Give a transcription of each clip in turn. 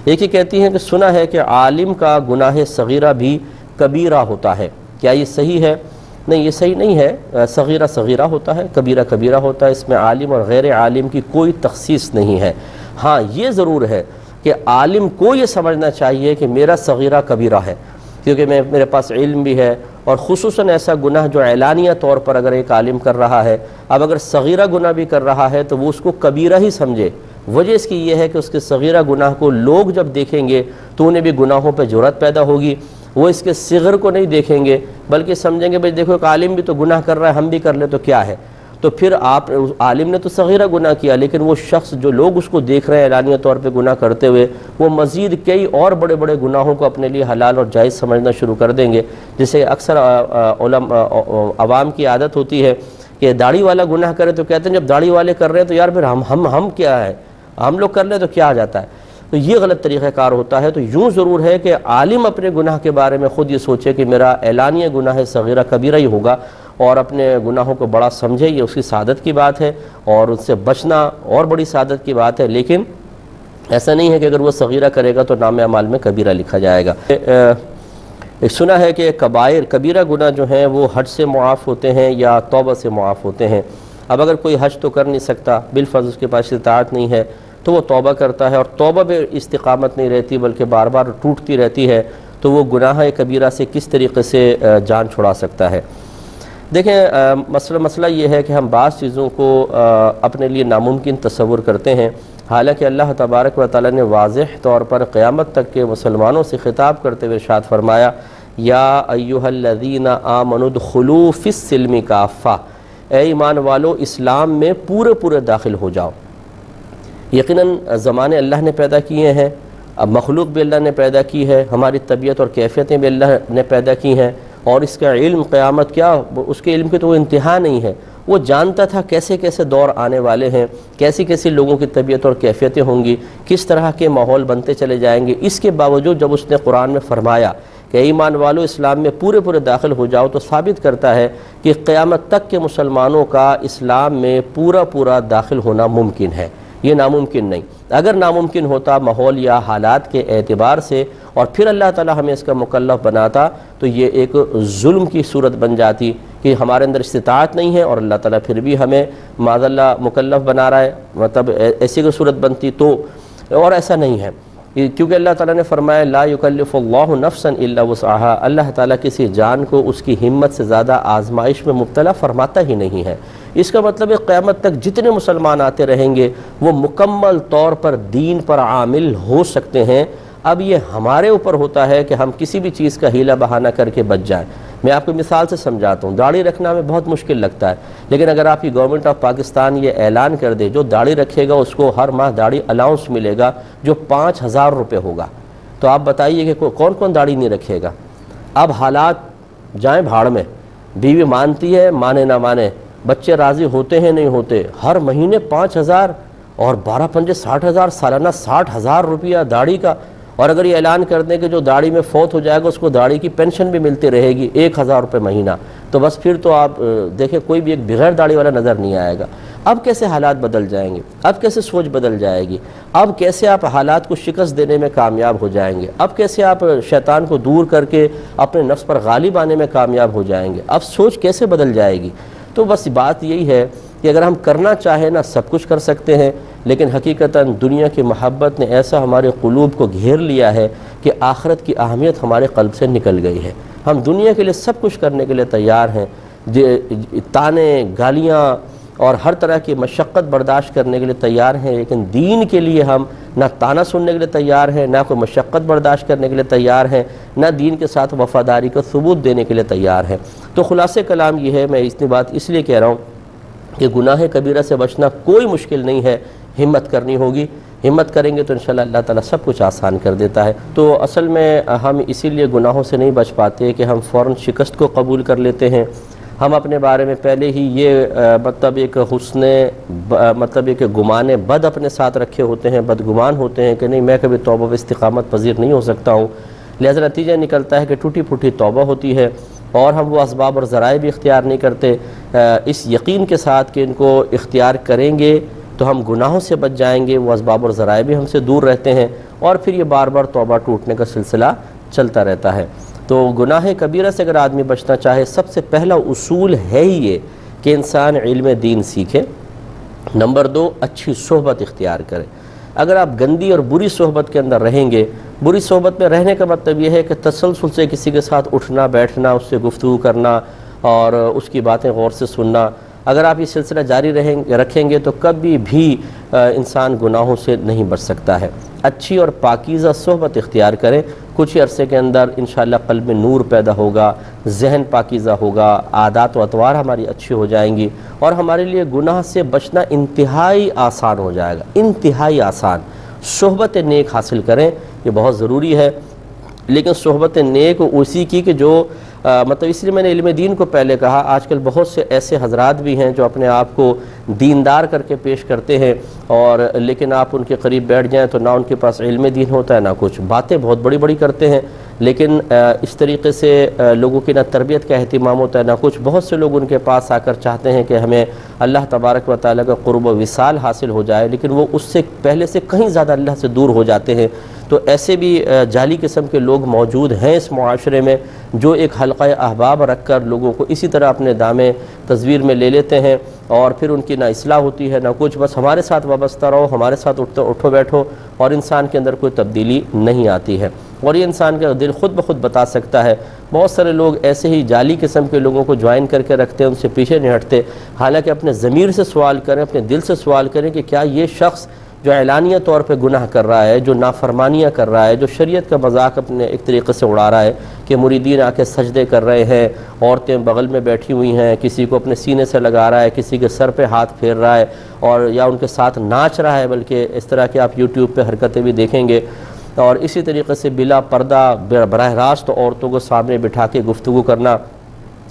ایک ہی کہتی ہیں کہ سنا ہے کہ عالم کا گناہ صغیرہ بھی کبیرہ ہوتا ہے، کیا یہ صحیح ہے؟ نہیں، یہ صحیح نہیں ہے، صغیرہ صغیرہ ہوتا ہے، کبیرہ کبیرہ ہوتا ہے، اس میں عالم اور غیر عالم کی کوئی تخصیص نہیں ہے۔ ہاں یہ ضرور ہے کہ عالم کو یہ سمجھنا چاہیے کہ میرا صغیرہ کبیرہ ہے، کیونکہ میرے پاس علم بھی ہے، اور خصوصاً ایسا گناہ جو اعلانیہ طور پر اگر ایک عالم کر رہا ہے، اب اگر صغیرہ گناہ بھی کر رہا ہے تو وہ اس کو کبیرہ ہی سمجھے۔ وجہ اس کی یہ ہے کہ اس کے صغیرہ گناہ کو لوگ جب دیکھیں گے تو انہیں بھی گناہوں پہ جرأت پیدا ہوگی، وہ اس کے صغر کو نہیں دیکھیں گے بلکہ سمجھیں گے بھئی دیکھو ایک عالم بھی تو گناہ کر رہا ہے، ہم بھی کر لیں تو کیا ہے۔ تو پھر آپ عالم نے تو صغیرہ گناہ کیا، لیکن وہ شخص جو لوگ اس کو دیکھ رہے ہیں اعلانیہ طور پہ گناہ کرتے ہوئے، وہ مزید کئی اور بڑے بڑے گناہوں کو اپنے لیے حلال اور جائز سمجھنا شروع کر دیں گے، جسے اکثر عوام کی عادت ہوتی ہے کہ داڑھی والا گناہ کرے تو کہتے ہیں جب داڑھی والے کر رہے ہیں تو یار پھر ہم کیا ہے، ہم لوگ کر لیں تو کیا آ جاتا ہے۔ تو یہ غلط طریقہ کار ہوتا ہے۔ تو یوں ضرور ہے کہ عالم اپنے گناہ کے بارے میں خود یہ سوچے کہ میرا اعلانیہ گناہ صغیرہ کبیرہ ہی ہوگا، اور اپنے گناہوں کو بڑا سمجھے، یہ اس کی سعادت کی بات ہے، اور ان سے بچنا اور بڑی سعادت کی بات ہے۔ لیکن ایسا نہیں ہے کہ اگر وہ صغیرہ کرے گا تو نام اعمال میں کبیرہ لکھا جائے گا۔ سنا ہے کہ کبیرہ گناہ جو ہیں وہ حج سے معاف ہوتے ہیں یا توبہ سے معاف ہوتے ہیں۔ اب اگر کوئی حج تو کر نہیں سکتا، بالفرض اس کے پاس استطاعت نہیں ہے، تو وہ توبہ کرتا ہے، اور توبہ میں استقامت نہیں رہتی بلکہ بار بار ٹوٹتی رہتی ہے، تو وہ گناہ کبیرہ سے کس طریقے سے جان چھڑا سکتا ہے؟ دیکھیں، مسئلہ یہ ہے کہ ہم بعض چیزوں کو اپنے لیے ناممکن تصور کرتے ہیں، حالانکہ اللہ تبارک و تعالیٰ نے واضح طور پر قیامت تک کے مسلمانوں سے خطاب کرتے ہوئے ارشاد فرمایا، یا ایھا الذین آمنوا ادخلوا فی السلم کافہ، اے ایمان والو اسلام میں پورے داخل ہو جاؤ۔ یقیناً زمانے اللہ نے پیدا کیے ہیں، اب مخلوق بھی اللہ نے پیدا کی ہے، ہماری طبیعت اور کیفیتیں بھی اللہ نے پیدا کی ہیں، اور اس کا علم قیامت کیا، اس کے علم کی تو وہ انتہا نہیں ہے۔ وہ جانتا تھا کیسے کیسے دور آنے والے ہیں، کیسی لوگوں کی طبیعت اور کیفیتیں ہوں گی، کس طرح کے ماحول بنتے چلے جائیں گے۔ اس کے باوجود جب اس نے قرآن میں فرمایا کہ ایمان والو اسلام میں پورے داخل ہو جاؤ، تو ثابت کرتا ہے کہ قیامت تک کے مسلمانوں کا اسلام میں پورا داخل ہونا ممکن ہے، یہ ناممکن نہیں۔ اگر ناممکن ہوتا ماحول یا حالات کے اعتبار سے، اور پھر اللہ تعالی ہمیں اس کا مکلف بناتا، تو یہ ایک ظلم کی صورت بن جاتی کہ ہمارے اندر استطاعت نہیں ہے اور اللہ تعالیٰ پھر بھی ہمیں معاذ اللہ مکلف بنا رہا ہے، مطلب ایسی کوئی صورت بنتی تو، اور ایسا نہیں ہے، کیونکہ اللہ تعالیٰ نے فرمایا لا یکلف اللہ نفسا الا وسعها، اللہ تعالیٰ کسی جان کو اس کی ہمت سے زیادہ آزمائش میں مبتلا فرماتا ہی نہیں ہے۔ اس کا مطلب ہے قیامت تک جتنے مسلمان آتے رہیں گے وہ مکمل طور پر دین پر عامل ہو سکتے ہیں۔ اب یہ ہمارے اوپر ہوتا ہے کہ ہم کسی بھی چیز کا ہیلہ بہانہ کر کے بچ جائیں۔ میں آپ کو مثال سے سمجھاتا ہوں، داڑھی رکھنا میں بہت مشکل لگتا ہے، لیکن اگر آپ کی گورنمنٹ آف پاکستان یہ اعلان کر دے جو داڑھی رکھے گا اس کو ہر ماہ داڑھی الاؤنس ملے گا جو 5000 روپے ہوگا، تو آپ بتائیے کہ کون داڑھی نہیں رکھے گا؟ اب حالات جائیں بھاڑ میں، بیوی مانتی ہے مانے نہ مانے، بچے راضی ہوتے ہیں نہیں ہوتے، ہر مہینے 5000 اور 12 پنجے 60,000، سالانہ 60,000 روپیہ داڑھی کا۔ اور اگر یہ اعلان کر دیں کہ جو داڑھی میں فوت ہو جائے گا اس کو داڑھی کی پینشن بھی ملتی رہے گی 1000 روپے مہینہ، تو بس پھر تو آپ دیکھیں کوئی بھی ایک بغیر داڑھی والا نظر نہیں آئے گا۔ اب کیسے حالات بدل جائیں گے، اب کیسے سوچ بدل جائے گی، اب کیسے آپ حالات کو شکست دینے میں کامیاب ہو جائیں گے، اب کیسے آپ شیطان کو دور کر کے اپنے نفس پر غالب آنے میں کامیاب ہو جائیں گے، اب سوچ کیسے بدل جائے گی۔ تو بس بات یہی ہے کہ اگر ہم کرنا چاہیں نا سب کچھ کر سکتے ہیں، لیکن حقیقتاً دنیا کی محبت نے ایسا ہمارے قلوب کو گھیر لیا ہے کہ آخرت کی اہمیت ہمارے قلب سے نکل گئی ہے۔ ہم دنیا کے لیے سب کچھ کرنے کے لیے تیار ہیں، تانے گالیاں اور ہر طرح کی مشقت برداشت کرنے کے لیے تیار ہیں، لیکن دین کے لیے ہم نہ تانا سننے کے لیے تیار ہیں، نہ کوئی مشقت برداشت کرنے کے لیے تیار ہیں، نہ دین کے ساتھ وفاداری کا ثبوت دینے کے لیے تیار ہیں۔ تو خلاصہ کلام یہ ہے، میں اتنی بات اس لیے کہہ رہا ہوں کہ گناہ کبیرہ سے بچنا کوئی مشکل نہیں ہے، ہمت کرنی ہوگی، ہمت کریں گے تو انشاءاللہ اللہ تعالیٰ سب کچھ آسان کر دیتا ہے۔ تو اصل میں ہم اسی لیے گناہوں سے نہیں بچ پاتے کہ ہم فوراً شکست کو قبول کر لیتے ہیں۔ ہم اپنے بارے میں پہلے ہی یہ مطلب ایک گمان بد اپنے ساتھ رکھے ہوتے ہیں، بدگمان ہوتے ہیں کہ نہیں میں کبھی توبہ و استقامت پذیر نہیں ہو سکتا ہوں، لہذا نتیجہ نکلتا ہے کہ ٹوٹی پھوٹی توبہ ہوتی ہے، اور ہم وہ اسباب اور ذرائع بھی اختیار نہیں کرتے اس یقین کے ساتھ کہ ان کو اختیار کریں گے تو ہم گناہوں سے بچ جائیں گے، وہ اسباب اور ذرائع بھی ہم سے دور رہتے ہیں، اور پھر یہ بار بار توبہ ٹوٹنے کا سلسلہ چلتا رہتا ہے۔ تو گناہ کبیرہ سے اگر آدمی بچنا چاہے، سب سے پہلا اصول ہے ہی یہ کہ انسان علم دین سیکھے۔ نمبر 2، اچھی صحبت اختیار کرے۔ اگر آپ گندی اور بری صحبت کے اندر رہیں گے، بری صحبت میں رہنے کا مطلب یہ ہے کہ تسلسل سے کسی کے ساتھ اٹھنا بیٹھنا، اس سے گفتگو کرنا اور اس کی باتیں غور سے سننا، اگر آپ یہ سلسلہ جاری رکھیں گے تو کبھی بھی انسان گناہوں سے نہیں بچ سکتا ہے۔ اچھی اور پاکیزہ صحبت اختیار کریں، کچھ ہی عرصے کے اندر انشاءاللہ قلب میں نور پیدا ہوگا، ذہن پاکیزہ ہوگا، عادات و اطوار ہماری اچھی ہو جائیں گی، اور ہمارے لیے گناہ سے بچنا انتہائی آسان ہو جائے گا، انتہائی آسان۔ صحبت نیک حاصل کریں، یہ بہت ضروری ہے، لیکن صحبت نیک اسی کی کہ جو مطلب اس لیے میں نے علم دین کو پہلے کہا۔ آج کل بہت سے ایسے حضرات بھی ہیں جو اپنے آپ کو دیندار کر کے پیش کرتے ہیں، اور لیکن آپ ان کے قریب بیٹھ جائیں تو نہ ان کے پاس علم دین ہوتا ہے نہ کچھ، باتیں بہت بڑی بڑی کرتے ہیں، لیکن اس طریقے سے لوگوں کی نہ تربیت کا اہتمام ہوتا ہے نہ کچھ۔ بہت سے لوگ ان کے پاس آ کر چاہتے ہیں کہ ہمیں اللہ تبارک و تعالیٰ کا قرب و وصال حاصل ہو جائے، لیکن وہ اس سے پہلے سے کہیں زیادہ اللہ سے دور ہو جاتے ہیں۔ تو ایسے بھی جعلی قسم کے لوگ موجود ہیں اس معاشرے میں، جو ایک حلقہ احباب رکھ کر لوگوں کو اسی طرح اپنے دامے تصویر میں لے لیتے ہیں، اور پھر ان کی نہ اصلاح ہوتی ہے نہ کچھ، بس ہمارے ساتھ وابستہ رہو، ہمارے ساتھ اٹھو بیٹھو، اور انسان کے اندر کوئی تبدیلی نہیں آتی ہے۔ اور یہ انسان کا دل خود بخود بتا سکتا ہے۔ بہت سارے لوگ ایسے ہی جعلی قسم کے لوگوں کو جوائن کر کے رکھتے ہیں، ان سے پیچھے نہیں ہٹتے، حالانکہ اپنے ضمیر سے سوال کریں، اپنے دل سے سوال کریں کہ کیا یہ شخص جو اعلانیہ طور پہ گناہ کر رہا ہے، جو نافرمانیاں کر رہا ہے، جو شریعت کا مذاق اپنے ایک طریقے سے اڑا رہا ہے کہ مریدین آ کے سجدے کر رہے ہیں، عورتیں بغل میں بیٹھی ہوئی ہیں، کسی کو اپنے سینے سے لگا رہا ہے، کسی کے سر پہ ہاتھ پھیر رہا ہے، اور یا ان کے ساتھ ناچ رہا ہے، بلکہ اس طرح کے آپ یوٹیوب پہ حرکتیں بھی دیکھیں گے، اور اسی طریقے سے بلا پردہ براہ راست عورتوں کو سامنے بٹھا کے گفتگو کرنا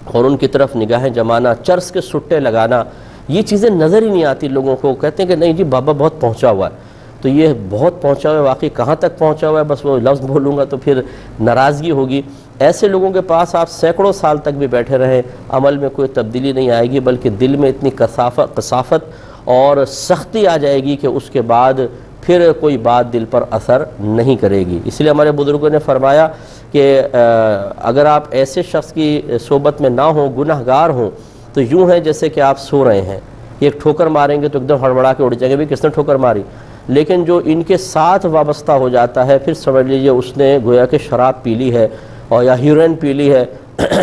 اور ان کی طرف نگاہیں جمانا، چرس کے سٹے لگانا، یہ چیزیں نظر ہی نہیں آتی لوگوں کو۔ کہتے ہیں کہ نہیں جی بابا بہت پہنچا ہوا ہے، تو یہ بہت پہنچا ہوا ہے واقعی کہاں تک پہنچا ہوا ہے؟ بس وہ لفظ بولوں گا تو پھر ناراضگی ہوگی۔ ایسے لوگوں کے پاس آپ سینکڑوں سال تک بھی بیٹھے رہیں، عمل میں کوئی تبدیلی نہیں آئے گی، بلکہ دل میں اتنی کثافت اور سختی آ جائے گی کہ اس کے بعد پھر کوئی بات دل پر اثر نہیں کرے گی۔ اس لیے ہمارے بزرگوں نے فرمایا کہ اگر آپ ایسے شخص کی صحبت میں نہ ہوں، گناہ گار ہوں، تو یوں ہے جیسے کہ آپ سو رہے ہیں، ایک ٹھوکر ماریں گے تو ایک دم ہڑبڑا کے اٹھ جائیں گے بھی کس نے ٹھوکر ماری، لیکن جو ان کے ساتھ وابستہ ہو جاتا ہے، پھر سمجھ لیجئے اس نے گویا کہ شراب پی لی ہے اور یا ہیروئن پی لی ہے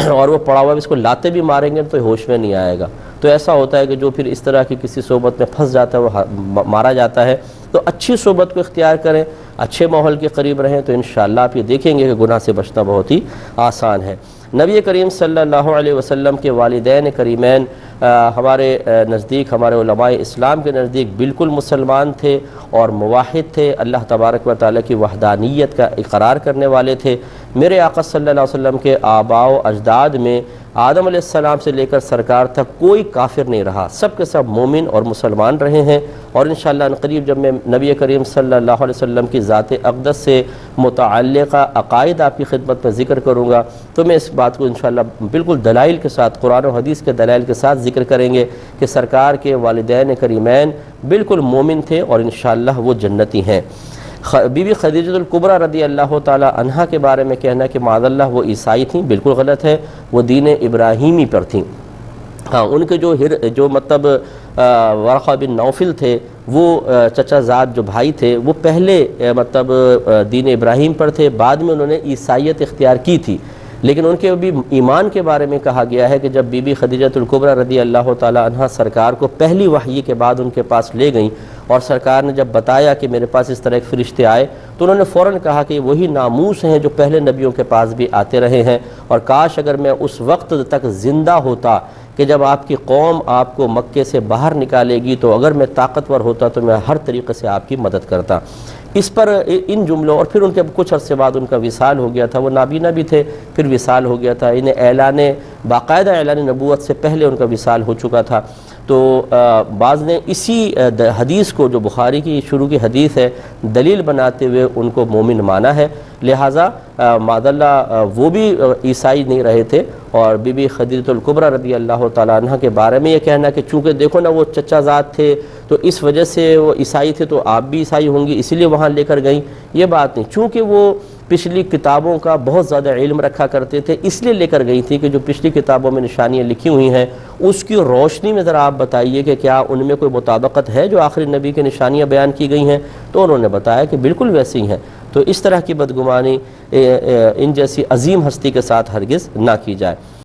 اور وہ پڑا ہوا ہے، اس کو لاتے بھی ماریں گے تو ہوش میں نہیں آئے گا۔ تو ایسا ہوتا ہے کہ جو پھر اس طرح کی کسی صحبت میں پھنس جاتا ہے وہ مارا جاتا ہے۔ تو اچھی صحبت کو اختیار کریں، اچھے ماحول کے قریب رہیں، تو انشاءاللہ آپ یہ دیکھیں گے کہ گناہ سے بچنا بہت ہی آسان ہے۔ نبی کریم صلی اللہ علیہ وسلم کے والدین کریمین ہمارے نزدیک، ہمارے علماء اسلام کے نزدیک بالکل مسلمان تھے اور موحد تھے، اللہ تبارک و تعالیٰ کی وحدانیت کا اقرار کرنے والے تھے۔ میرے آقا صلی اللہ علیہ وسلم کے آباء و اجداد میں آدم علیہ السلام سے لے کر سرکار تک کوئی کافر نہیں رہا، سب کے سب مومن اور مسلمان رہے ہیں۔ اور انشاءاللہ عنقریب جب میں نبی کریم صلی اللہ علیہ وسلم کی ذات اقدس سے متعلقہ عقائد آپ کی خدمت میں ذکر کروں گا، تو میں اس بات کو انشاءاللہ بالکل دلائل کے ساتھ، قرآن و حدیث کے دلائل کے ساتھ ذکر کریں گے کہ سرکار کے والدین کریمین بالکل مومن تھے اور انشاءاللہ وہ جنتی ہیں۔ بی بی خدیجہ الکبریٰ رضی اللہ تعالی عنہا کے بارے میں کہنا کہ معاذ اللہ وہ عیسائی تھیں، بالکل غلط ہے، وہ دین ابراہیمی پر تھیں۔ ہاں، ان کے جو مطلب ورقہ بن نوفل تھے، وہ چچا زاد جو بھائی تھے، وہ پہلے مطلب دین ابراہیم پر تھے، بعد میں انہوں نے عیسائیت اختیار کی تھی، لیکن ان کے بھی ایمان کے بارے میں کہا گیا ہے کہ جب بی بی خدیجہ الکبریٰ رضی اللہ تعالی عنہا سرکار کو پہلی وحی کے بعد ان کے پاس لے گئیں اور سرکار نے جب بتایا کہ میرے پاس اس طرح ایک فرشتے آئے، تو انہوں نے فوراً کہا کہ وہی ناموس ہیں جو پہلے نبیوں کے پاس بھی آتے رہے ہیں، اور کاش اگر میں اس وقت تک زندہ ہوتا کہ جب آپ کی قوم آپ کو مکے سے باہر نکالے گی، تو اگر میں طاقتور ہوتا تو میں ہر طریقے سے آپ کی مدد کرتا۔ اس پر ان جملوں، اور پھر ان کے کچھ عرصے بعد ان کا وصال ہو گیا تھا، وہ نابینا بھی تھے، پھر وصال ہو گیا تھا، انہیں باقاعدہ اعلان نبوت سے پہلے ان کا وصال ہو چکا تھا۔ تو بعض نے اسی حدیث کو جو بخاری کی شروع کی حدیث ہے دلیل بناتے ہوئے ان کو مومن مانا ہے، لہٰذا معاذ اللہ وہ بھی عیسائی نہیں رہے تھے۔ اور بی بی خدیجہ الکبریٰ رضی اللہ تعالیٰ عنہ کے بارے میں یہ کہنا کہ چونکہ دیکھو نا وہ چچا زاد تھے تو اس وجہ سے وہ عیسائی تھے تو آپ بھی عیسائی ہوں گی اسی لیے وہاں لے کر گئیں، یہ بات نہیں، چونکہ وہ پچھلی کتابوں کا بہت زیادہ علم رکھا کرتے تھے اس لیے لے کر گئی تھی کہ جو پچھلی کتابوں میں نشانیاں لکھی ہوئی ہیں اس کی روشنی میں ذرا آپ بتائیے کہ کیا ان میں کوئی مطابقت ہے جو آخری نبی کی نشانیاں بیان کی گئی ہیں، تو انہوں نے بتایا کہ بالکل ویسی ہیں۔ تو اس طرح کی بدگمانی ان جیسی عظیم ہستی کے ساتھ ہرگز نہ کی جائے۔